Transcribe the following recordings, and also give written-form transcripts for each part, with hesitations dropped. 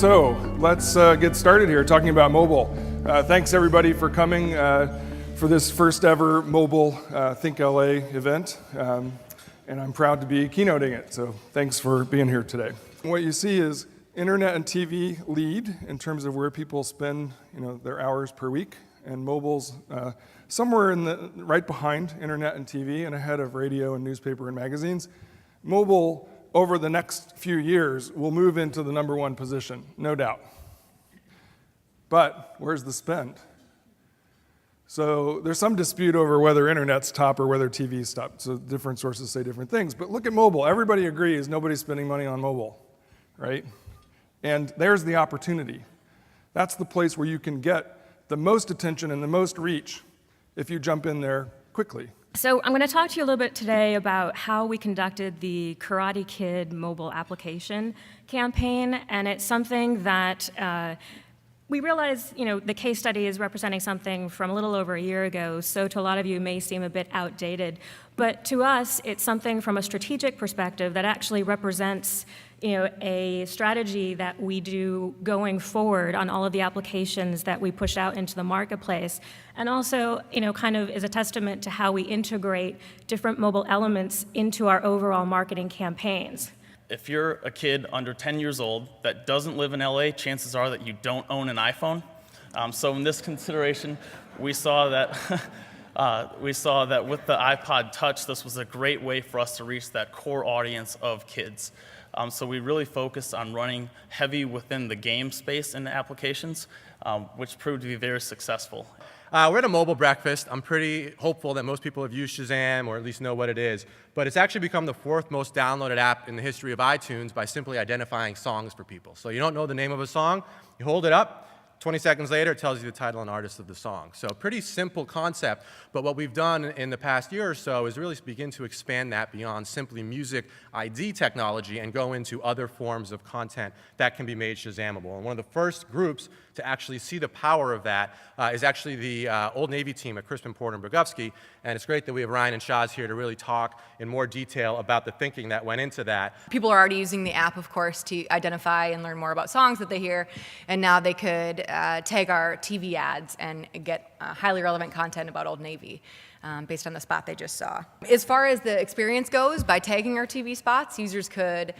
So let's get started here talking about mobile. Thanks everybody for coming for this first ever mobile thinkLA event. And I'm proud to be keynoting it, so thanks for being here today. What you see is internet and TV lead in terms of where people spend their hours per week, and mobile's somewhere right behind internet and TV and ahead of radio and newspaper and magazines. Mobile, over the next few years, will move into the number one position, no doubt. But where's the spend? So there's some dispute over whether internet's top or whether TV's top. So different sources say different things. But look at mobile. Everybody agrees nobody's spending money on mobile, right? And there's the opportunity. That's the place where you can get the most attention and the most reach if you jump in there quickly. So I'm going to talk to you a little bit today about how we conducted the Karate Kid mobile application campaign, and it's something that we realize, the case study is representing something from a little over a year ago, so to a lot of you it may seem a bit outdated, but to us it's something from a strategic perspective that actually represents a strategy that we do going forward on all of the applications that we push out into the marketplace, and also, kind of is a testament to how we integrate different mobile elements into our overall marketing campaigns. If you're a kid under 10 years old that doesn't live in LA, chances are that you don't own an iPhone. So in this consideration, we saw that with the iPod Touch, this was a great way for us to reach that core audience of kids. So we really focused on running heavy within the game space in the applications, which proved to be very successful. We're at a mobile breakfast. I'm pretty hopeful that most people have used Shazam or at least know what it is. But it's actually become the 4th most downloaded app in the history of iTunes by simply identifying songs for people. So you don't know the name of a song, you hold it up, 20 seconds later, it tells you the title and artist of the song. So pretty simple concept, but what we've done in the past year or so is really begin to expand that beyond simply music ID technology and go into other forms of content that can be made Shazamable. And one of the first groups to actually see the power of that is actually the Old Navy team at Crispin, Porter, and Bogofsky. And it's great that we have Ryan and Shaz here to really talk in more detail about the thinking that went into that. People are already using the app, of course, to identify and learn more about songs that they hear. And now they could tag our TV ads and get highly relevant content about Old Navy based on the spot they just saw. As far as the experience goes, by tagging our TV spots, users could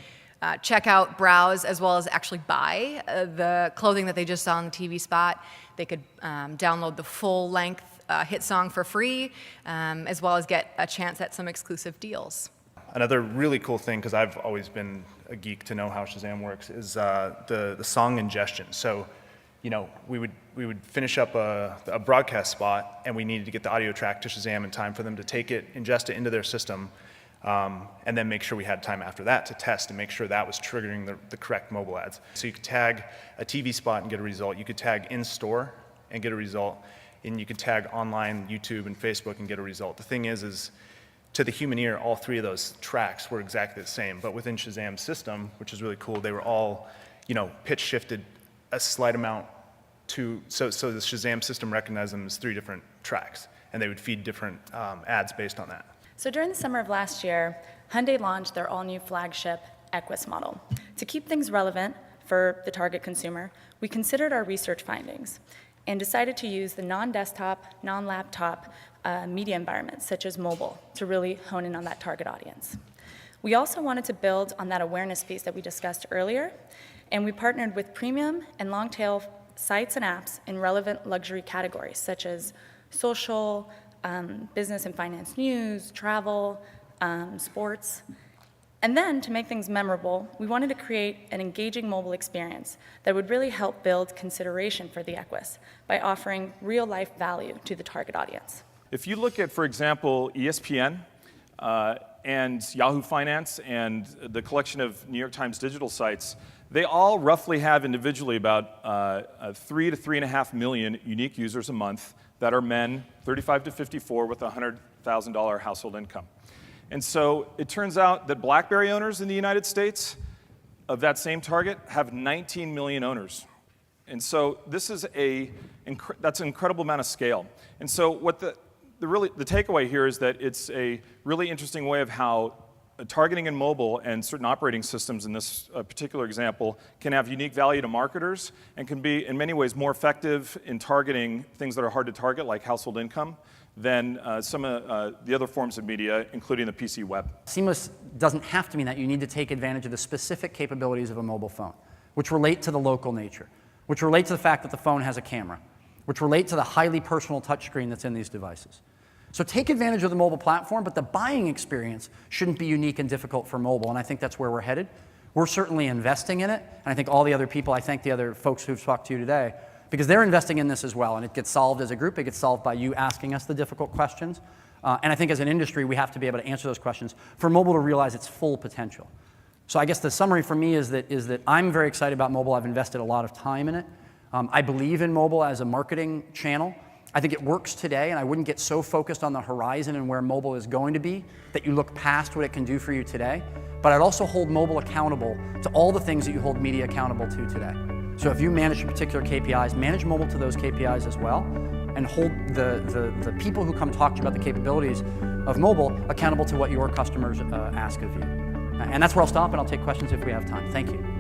check out, browse, as well as actually buy the clothing that they just saw on the TV spot. They could download the full-length hit song for free, as well as get a chance at some exclusive deals. Another really cool thing, because I've always been a geek to know how Shazam works, is the song ingestion. So, we would finish up a broadcast spot, and we needed to get the audio track to Shazam in time for them to take it, ingest it into their system, and then make sure we had time after that to test and make sure that was triggering the correct mobile ads. So you could tag a TV spot and get a result. You could tag in-store and get a result. And you could tag online, YouTube, and Facebook and get a result. The thing is to the human ear, all 3 of those tracks were exactly the same. But within Shazam's system, which is really cool, they were all, pitch shifted a slight amount so the Shazam system recognized them as 3 different tracks, and they would feed different ads based on that. So during the summer of last year, Hyundai launched their all-new flagship Equus model. To keep things relevant for the target consumer, we considered our research findings and decided to use the non-desktop, non-laptop media environments, such as mobile, to really hone in on that target audience. We also wanted to build on that awareness piece that we discussed earlier, and we partnered with premium and long-tail sites and apps in relevant luxury categories, such as social, business and finance news, travel, sports. And then, to make things memorable, we wanted to create an engaging mobile experience that would really help build consideration for the Equus by offering real-life value to the target audience. If you look at, for example, ESPN and Yahoo Finance and the collection of New York Times digital sites, they all roughly have individually about 3 to 3.5 million unique users a month that are men, 35 to 54, with a $100,000 household income. And so it turns out that BlackBerry owners in the United States of that same target have 19 million owners. And so this is that's an incredible amount of scale. And so what the takeaway here is that it's a really interesting way of how targeting in mobile and certain operating systems in this particular example can have unique value to marketers and can be, in many ways, more effective in targeting things that are hard to target, like household income, than some of the other forms of media, including the PC web. Seamless doesn't have to mean that. You need to take advantage of the specific capabilities of a mobile phone, which relate to the local nature, which relate to the fact that the phone has a camera, which relate to the highly personal touchscreen that's in these devices. So take advantage of the mobile platform, but the buying experience shouldn't be unique and difficult for mobile, and I think that's where we're headed. We're certainly investing in it, and I think all the other people, I thank the other folks who've talked to you today, because they're investing in this as well, and it gets solved as a group. It gets solved by you asking us the difficult questions. And I think as an industry, we have to be able to answer those questions for mobile to realize its full potential. So I guess the summary for me is that I'm very excited about mobile. I've invested a lot of time in it. I believe in mobile as a marketing channel. I think it works today, and I wouldn't get so focused on the horizon and where mobile is going to be that you look past what it can do for you today. But I'd also hold mobile accountable to all the things that you hold media accountable to today. So if you manage particular KPIs, manage mobile to those KPIs as well, and hold the people who come talk to you about the capabilities of mobile accountable to what your customers ask of you. And that's where I'll stop, and I'll take questions if we have time. Thank you.